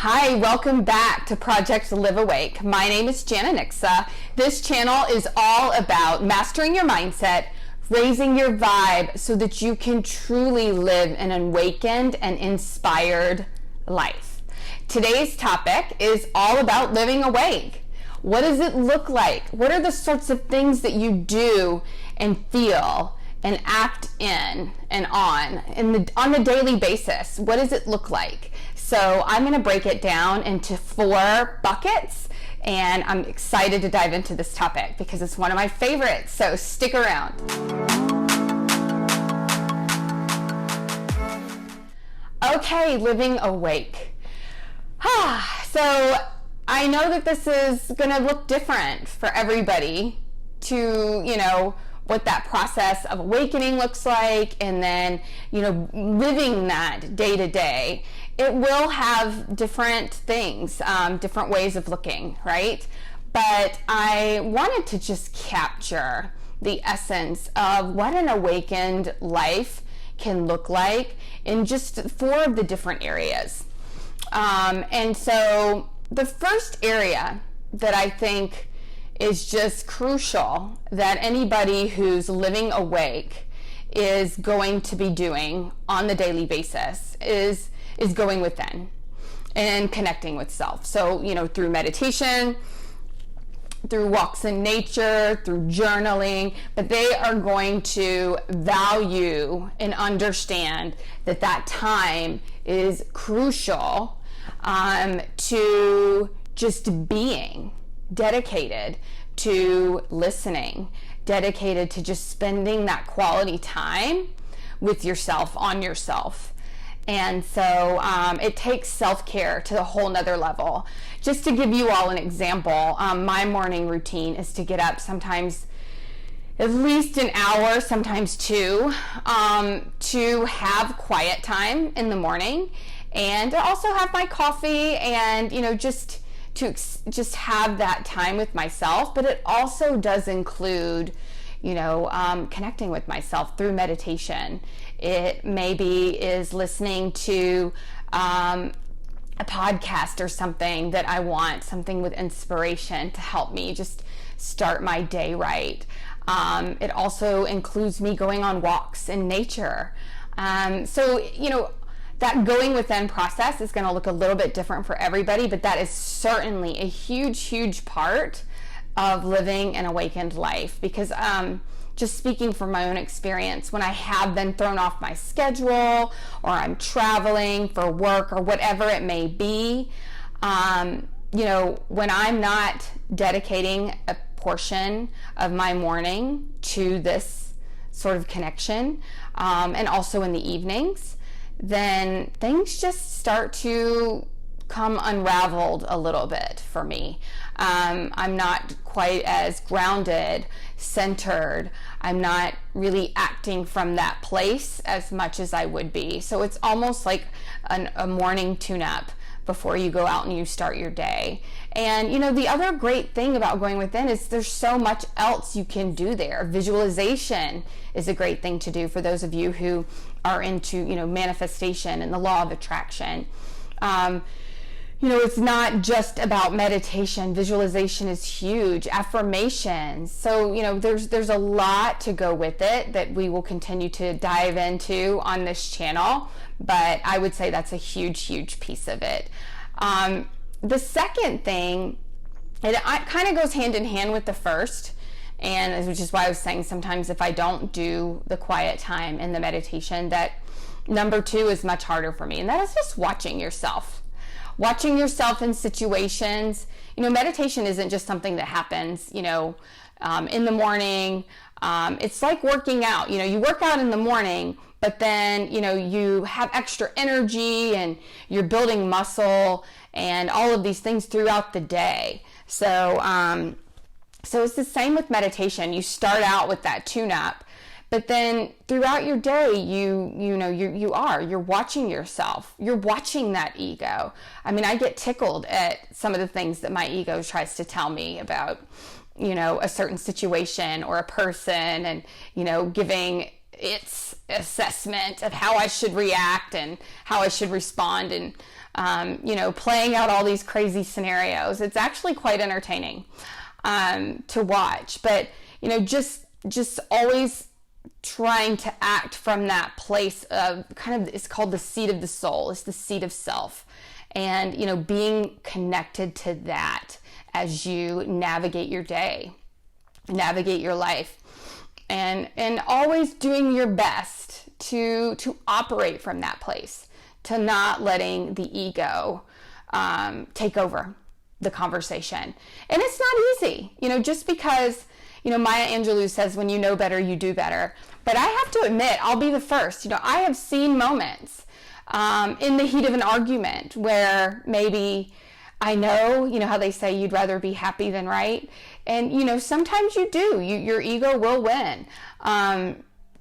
Hi, welcome back to Project Live Awake. My name is Jana Nixa. This channel is all about mastering your mindset, raising your vibe so that you can truly live an awakened and inspired life. Today's topic is all about living awake. What does it look like? What are the sorts of things that you do and feel and act in and on the daily basis? What does it look like? So I'm going to break it down into 4 buckets, and I'm excited to dive into this topic because it's one of my favorites, so stick around. Okay, living awake. So I know that this is going to look different for everybody to, what that process of awakening looks like, and then, living that day to day. It will have different things, different ways of looking, right? But I wanted to just capture the essence of what an awakened life can look like in just 4 of the different areas. And so the first area that I think is just crucial that anybody who's living awake is going to be doing on the daily basis is going within and connecting with self. So, through meditation, through walks in nature, through journaling, but they are going to value and understand that time is crucial to just being dedicated to listening, dedicated to just spending that quality time with yourself, on yourself. And so it takes self-care to a whole nother level. Just to give you all an example, my morning routine is to get up sometimes at least an hour, sometimes 2, to have quiet time in the morning, and to also have my coffee and, just have that time with myself. But it also does include connecting with myself through meditation. It maybe is listening to a podcast or something that I want, something with inspiration to help me just start my day right. It also includes me going on walks in nature. So, that going within process is going to look a little bit different for everybody, but that is certainly a huge, huge part of living an awakened life. Because just speaking from my own experience, when I have been thrown off my schedule, or I'm traveling for work or whatever it may be, when I'm not dedicating a portion of my morning to this sort of connection, and also in the evenings, then things just start to come unraveled a little bit for me. I'm not quite as grounded, centered. I'm not really acting from that place as much as I would be. So it's almost like a morning tune-up before you go out and you start your day. And the other great thing about going within is there's so much else you can do there. Visualization is a great thing to do for those of you who are into manifestation and the law of attraction. It's not just about meditation. Visualization is huge. Affirmations. So, there's a lot to go with it that we will continue to dive into on this channel, but I would say that's a huge, huge piece of it. The second thing, it kind of goes hand in hand with the first, and which is why I was saying sometimes if I don't do the quiet time and the meditation, that number 2 is much harder for me, and that is just watching yourself. Watching yourself in situations. Meditation isn't just something that happens, in the morning. It's like working out. You work out in the morning, but then, you have extra energy and you're building muscle and all of these things throughout the day. So it's the same with meditation. You start out with that tune-up, but then throughout your day, you're watching yourself. You're watching that ego. I mean, I get tickled at some of the things that my ego tries to tell me about, a certain situation or a person, and, giving its assessment of how I should react and how I should respond. And playing out all these crazy scenarios. It's actually quite entertaining to watch. But, just always trying to act from that place of it's called the seat of the soul. It's the seat of self. And, being connected to that as you navigate your day, navigate your life, and always doing your best to operate from that place, to not letting the ego take over the conversation. And it's not easy, just because, Maya Angelou says, when you know better, you do better. But I have to admit, I'll be the first. I have seen moments in the heat of an argument where maybe I know, how they say you'd rather be happy than right. And, sometimes you do. Your ego will win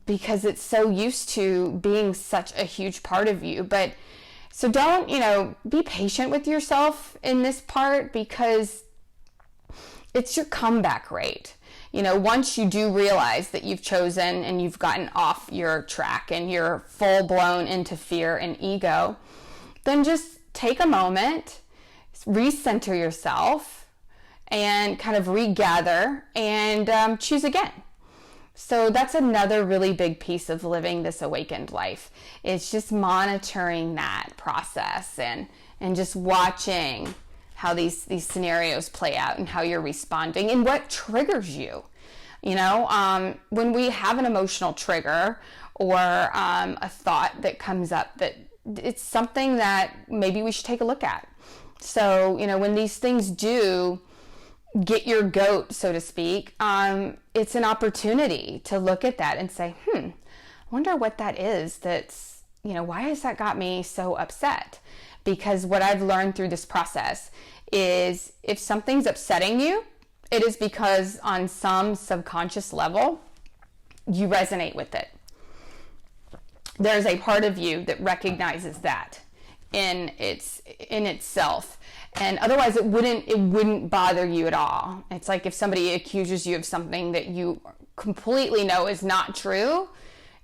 because it's so used to being such a huge part of you. But so don't, be patient with yourself in this part, because it's your comeback rate. Once you do realize that you've chosen and you've gotten off your track and you're full blown into fear and ego, then just take a moment, recenter yourself, and kind of regather and choose again. So that's another really big piece of living this awakened life. It's just monitoring that process and just watching how these scenarios play out and how you're responding and what triggers you. When we have an emotional trigger or a thought that comes up, that it's something that maybe we should take a look at. So, when these things do get your goat, so to speak, it's an opportunity to look at that and say, I wonder what that is that's, why has that got me so upset? Because what I've learned through this process is if something's upsetting you, it is because on some subconscious level, you resonate with it. There's a part of you that recognizes that in itself. And otherwise it wouldn't bother you at all. It's like if somebody accuses you of something that you completely know is not true,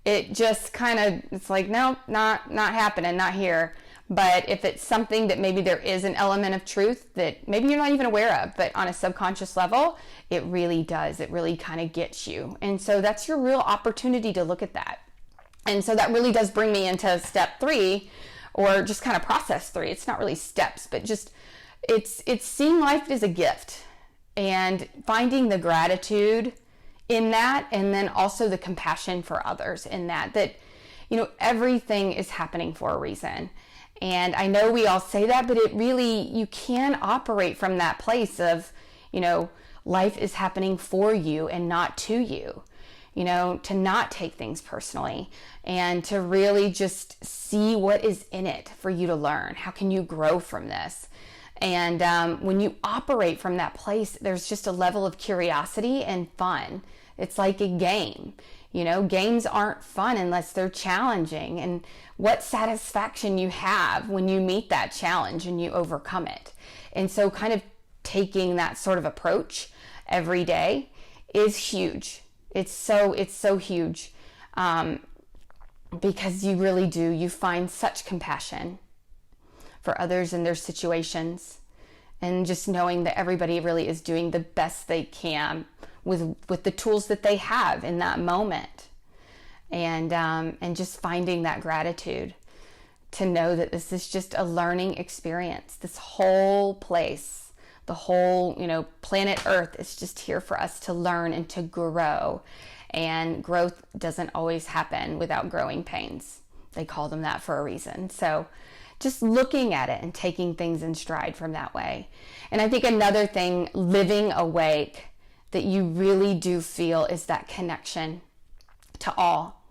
it just it's like, no, not happening, not here. But if it's something that maybe there is an element of truth that maybe you're not even aware of, but on a subconscious level, it really does. It really kind of gets you. And so that's your real opportunity to look at that. And so that really does bring me into step 3, or just kind of process 3. It's not really steps, but just it's seeing life as a gift and finding the gratitude in that, and then also the compassion for others in that everything is happening for a reason. And I know we all say that, but you can operate from that place of, life is happening for you and not to you, to not take things personally and to really just see what is in it for you to learn. How can you grow from this? And when you operate from that place, there's just a level of curiosity and fun. It's like a game. Games aren't fun unless they're challenging. And what satisfaction you have when you meet that challenge and you overcome it. And so kind of taking that sort of approach every day is huge. It's so huge because you really do. You find such compassion for others and their situations, and just knowing that everybody really is doing the best they can with the tools that they have in that moment, and just finding that gratitude to know that this is just a learning experience. This whole place, the whole planet Earth is just here for us to learn and to grow. And growth doesn't always happen without growing pains. They call them that for a reason. So just looking at it and taking things in stride from that way. And I think another thing, living awake, that you really do feel is that connection to all.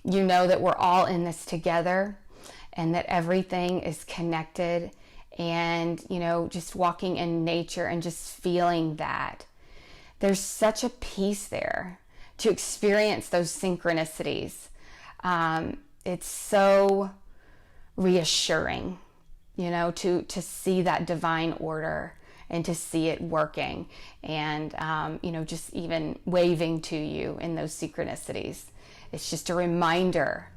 That we're all in this together and that everything is connected, and, just walking in nature and just feeling that. There's such a peace there to experience those synchronicities. It's so reassuring, to see that divine order and to see it working, and, just even waving to you in those synchronicities. It's just a reminder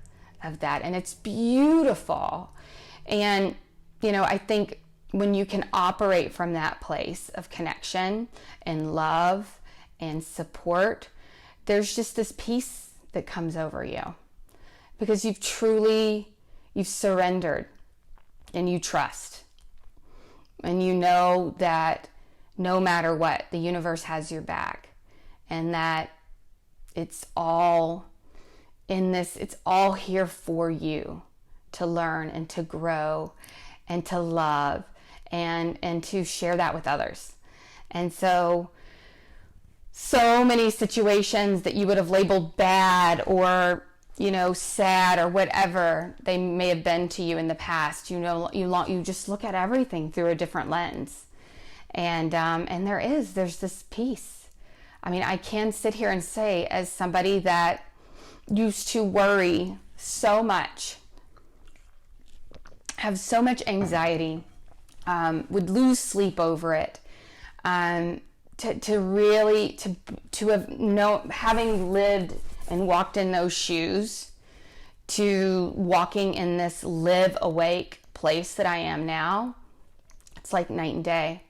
of that, and it's beautiful. And I think when you can operate from that place of connection and love and support, there's just this peace that comes over you because you've surrendered and you trust. And you know that no matter what, the universe has your back, and that it's all here for you to learn and to grow and to love and to share that with others. And so many situations that you would have labeled bad or sad or whatever they may have been to you in the past, you just look at everything through a different lens, and there's this peace. I mean, I can sit here and say, as somebody that used to worry so much, have so much anxiety, would lose sleep over it, having lived and walked in those shoes, to walking in this live awake place that I am now, it's like night and day.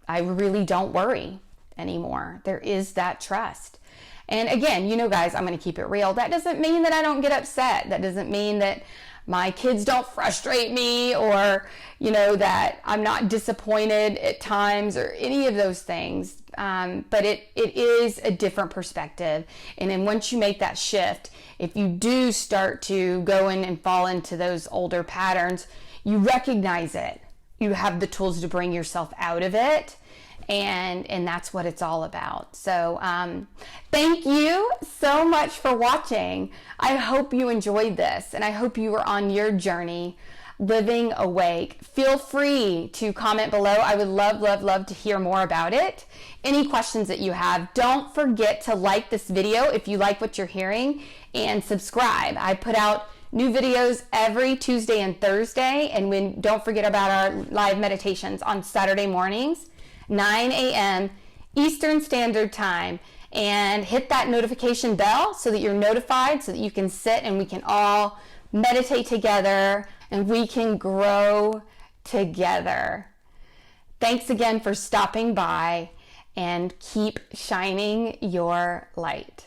I really don't worry anymore. There is that trust. And again, guys, I'm going to keep it real. That doesn't mean that I don't get upset. That doesn't mean that my kids don't frustrate me, or, that I'm not disappointed at times, or any of those things. But it is a different perspective. And then once you make that shift, if you do start to go in and fall into those older patterns, you recognize it. You have the tools to bring yourself out of it. And that's what it's all about. So thank you so much for watching. I hope you enjoyed this, and I hope you were on your journey living awake. Feel free to comment below. I would love to hear more about it. Any questions that you have, don't forget to like this video if you like what you're hearing, and subscribe. I put out new videos every Tuesday and Thursday, and don't forget about our live meditations on Saturday mornings, 9 a.m. Eastern Standard Time, and hit that notification bell so that you're notified, so that you can sit and we can all meditate together and we can grow together. Thanks again for stopping by, and keep shining your light.